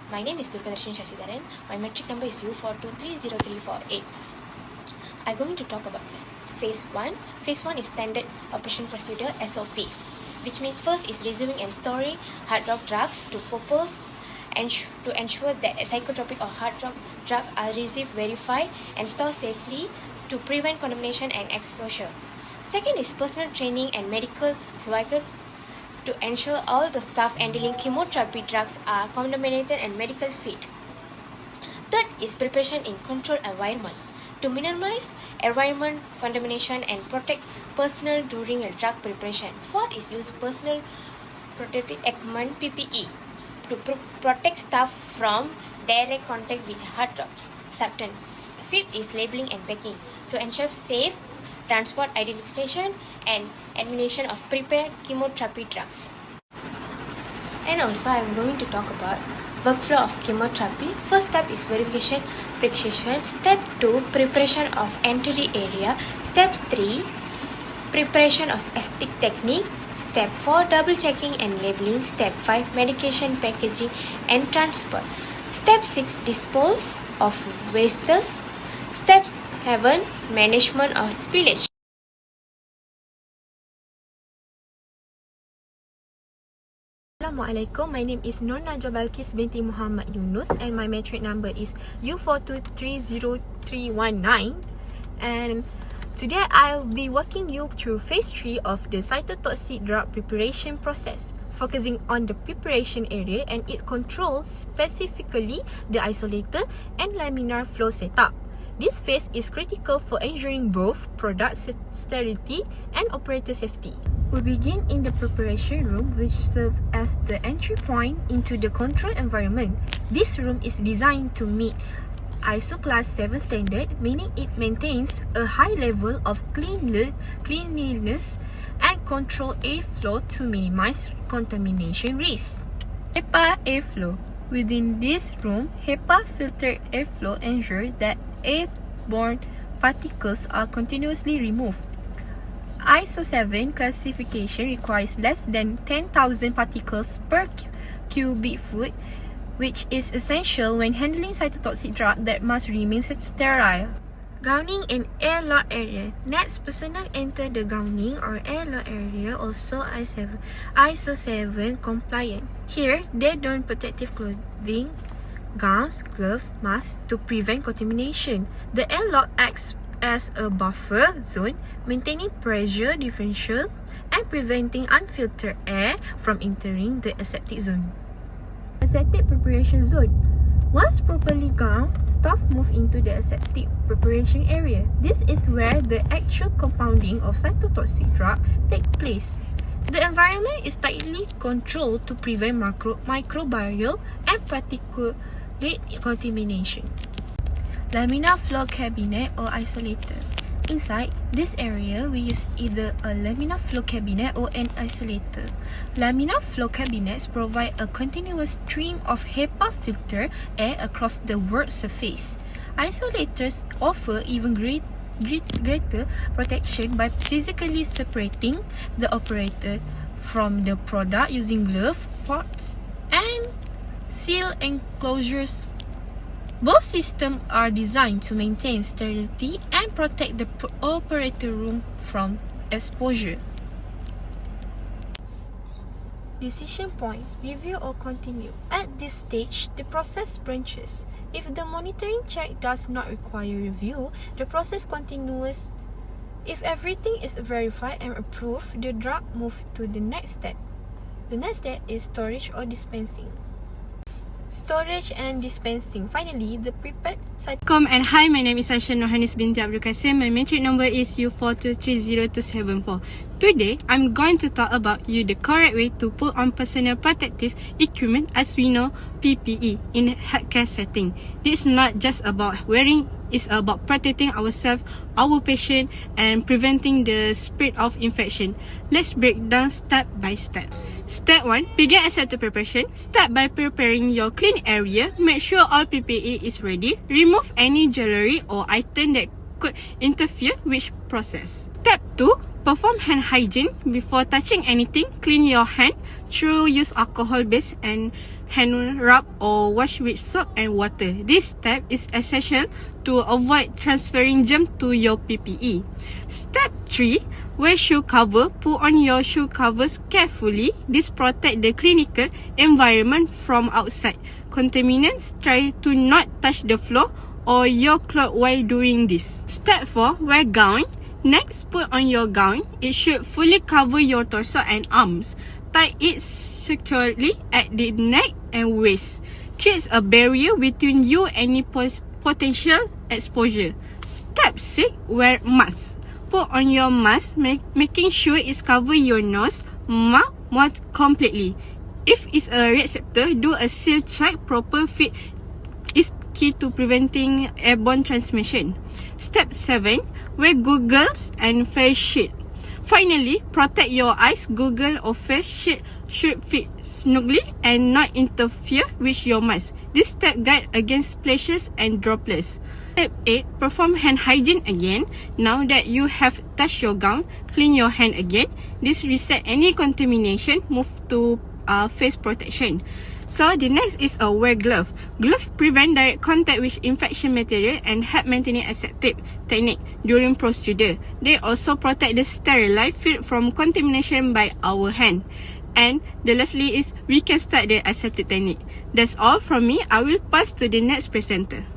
My name is TURGADARSINI SACITHARAN. My metric number is U42303448. I'm going to talk about phase 1. Phase 1 is standard operation procedure SOP, which means first is receiving and storing hard rock drugs to purpose and to ensure that psychotropic or hard drugs are received, verified, and stored safely to prevent contamination and exposure. Second is personal training and medical survival to ensure all the staff handling chemotherapy drugs are contaminated and medical fit. Third is preparation in controlled environment to minimize environment contamination and protect personnel during a drug preparation. Fourth is use personal protective equipment PPE to protect staff from direct contact with hard drugs substance. Fifth is labeling and packing to ensure safe transport, identification, and administration of prepared chemotherapy drugs. And also I am going to talk about workflow of chemotherapy. First step is verification, precision. Step 2, preparation of entry area. Step 3, preparation of aesthetic technique. Step 4, double checking and labeling. Step 5, medication packaging and transport. Step 6, dispose of wastes. Step 7, management of spillage. Assalamualaikum, my name is NAJWA BALQIS binti Muhammad YUNUS and my metric number is U423039, and today I'll be walking you through phase 3 of the cytotoxic drug preparation process, focusing on the preparation area and its control, specifically the isolator and laminar flow setup. This phase is critical for ensuring both product sterility and operator safety. We begin in the preparation room, which serves as the entry point into the control environment. This room is designed to meet ISO Class 7 standard, meaning it maintains a high level of cleanliness and control airflow to minimize contamination risk. HEPA airflow. Within this room, HEPA filtered airflow ensures that airborne particles are continuously removed. ISO 7 classification requires less than 10,000 particles per cubic foot, which is essential when handling cytotoxic drug that must remain sterile. Gowning and airlock area. Next, personnel enter the gowning or airlock area, also ISO 7 compliant. Here, they don protective clothing, gowns, gloves, masks to prevent contamination. The airlock acts as a buffer zone, maintaining pressure differential and preventing unfiltered air from entering the aseptic zone. Aseptic preparation zone. Once properly gowned, staff move into the aseptic preparation area. This is where the actual compounding of cytotoxic drug takes place. The environment is tightly controlled to prevent microbial and particulate contamination. Laminar flow cabinet or isolator. Inside this area, we use either a laminar flow cabinet or an isolator. Laminar flow cabinets provide a continuous stream of HEPA filter air across the work surface. Isolators offer even greater protection by physically separating the operator from the product using glove, ports, and seal enclosures. Both systems are designed to maintain sterility and protect the operator room from exposure. Decision point, review or continue. At this stage, the process branches. If the monitoring check does not require review, the process continues. If everything is verified and approved, the drug moves to the next step. The next step is storage or dispensing. Storage and dispensing. Finally, the prepared Assalamualaikum and hi, my name is NURHANIS binti ABDUL. My metric number is U423074. Today, I'm going to talk about the correct way to put on personal protective equipment, as we know PPE, in a healthcare setting. This is not just about wearing, it's about protecting ourselves, our patient, and preventing the spread of infection. Let's break down step by step. Step 1. Begin aseptic preparation. Start by preparing your clean area. Make sure all PPE is ready. Remove any jewelry or item that could interfere with process. Step 2. Perform hand hygiene. Before touching anything, clean your hand through use alcohol base and hand rub or wash with soap and water. This step is essential to avoid transferring germ to your PPE. Step 3, wear shoe cover. Put on your shoe covers carefully. This protect the clinical environment from outside contaminants. Try to not touch the floor or your cloth while doing this. Step 4, wear gown. Next, put on your gown. It should fully cover your torso and arms. Tie it securely at the neck and waist. Creates a barrier between you and any potential exposure. Step 6, wear mask. Put on your mask, making sure it's cover your nose, mouth completely. If it's a receptor, do a seal check. Proper fit is key to preventing airborne transmission. Step 7, wear goggles and face shield. Finally, protect your eyes. Goggle or face shield should fit snugly and not interfere with your mask. This step guide against splashes and droplets. Step 8, perform hand hygiene again. Now that you have touched your gown, clean your hand again. This reset any contamination. Move to face protection. So the next is a wear glove. Glove prevent direct contact with infection material and help maintaining aseptic technique during procedure. They also protect the sterile field from contamination by our hand. And the lastly is we can start the aseptic technique. That's all from me. I will pass to the next presenter.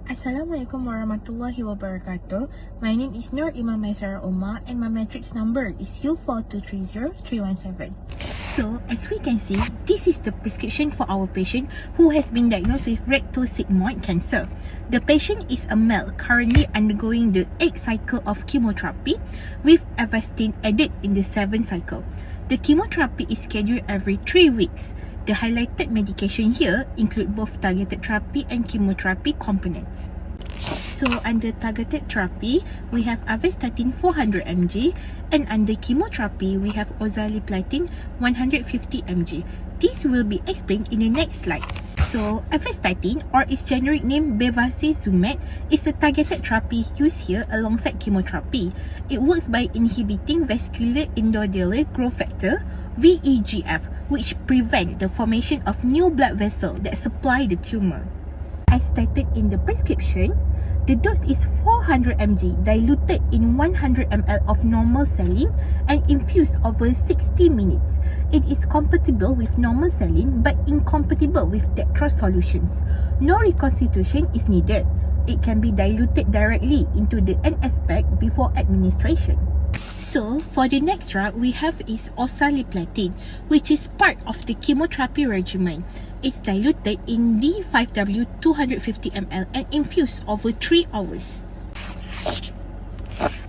Assalamualaikum warahmatullahi wabarakatuh. My name is MAISARAH and my matrix number is U4230317. So, as we can see, this is the prescription for our patient who has been diagnosed with rectosigmoid cancer. The patient is a male currently undergoing the 8th cycle of chemotherapy with Avastin added in the 7th cycle. The chemotherapy is scheduled every 3 weeks. The highlighted medication here include both targeted therapy and chemotherapy components. So under targeted therapy, we have Avastatin 400 mg and under chemotherapy, we have oxaliplatin 150 mg. This will be explained in the next slide. So Avastatin, or its generic name bevacizumab, is a targeted therapy used here alongside chemotherapy. It works by inhibiting vascular endothelial growth factor (VEGF), which prevent the formation of new blood vessels that supply the tumor. As stated in the prescription, the dose is 400 mg diluted in 100 ml of normal saline and infused over 60 minutes. It is compatible with normal saline but incompatible with dextrose solutions. No reconstitution is needed. It can be diluted directly into the NS pack before administration. So, for the next drug, we have is oxaliplatin, which is part of the chemotherapy regimen. It's diluted in D5W 250 ml and infused over 3 hours.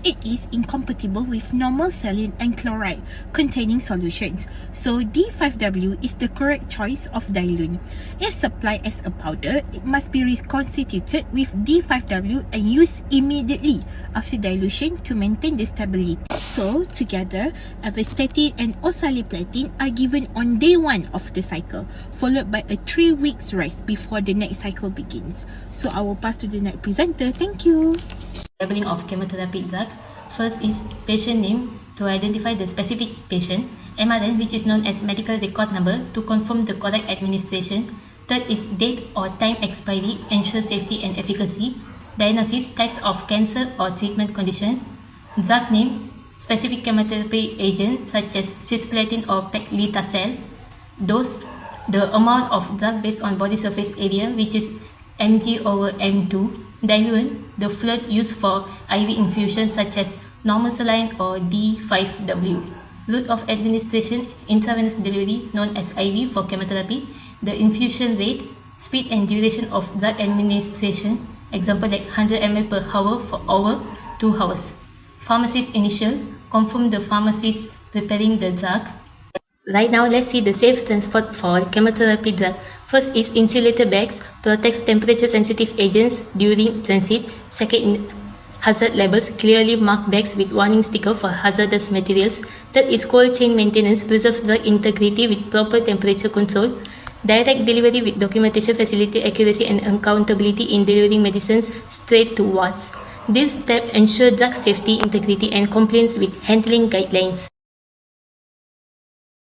it is incompatible with normal saline and chloride containing solutions. So D5W is the correct choice of diluent. If supplied as a powder, it must be reconstituted with D5W and used immediately after dilution to maintain the stability. So together, avastatin and oxaliplatin are given on day 1 of the cycle, followed by a 3 weeks rest before the next cycle begins. So I will pass to the next presenter. Thank you. Labeling of chemotherapy drug. First is patient name to identify the specific patient. MRN, which is known as medical record number, to confirm the correct administration. Third is date or time expiry, ensure safety and efficacy. Diagnosis, types of cancer or treatment condition. Drug name, specific chemotherapy agent such as cisplatin or paclitaxel. Dose, the amount of drug based on body surface area, which is mg/m2. Diluent, the fluid used for IV infusion such as normal saline or D5W. Route of administration, intravenous delivery known as IV for chemotherapy. The infusion rate, speed and duration of drug administration, example like 100 ml per hour for over 2 hours. Pharmacist initial, confirm the pharmacist preparing the drug. Right now, let's see the safe transport for chemotherapy drug. First is insulator bags, protects temperature sensitive agents during transit. Second, hazard labels, clearly marked bags with warning sticker for hazardous materials. Third is cold chain maintenance, preserve drug integrity with proper temperature control. Direct delivery with documentation facility accuracy and accountability in delivering medicines straight to wards. This step ensures drug safety, integrity and compliance with handling guidelines.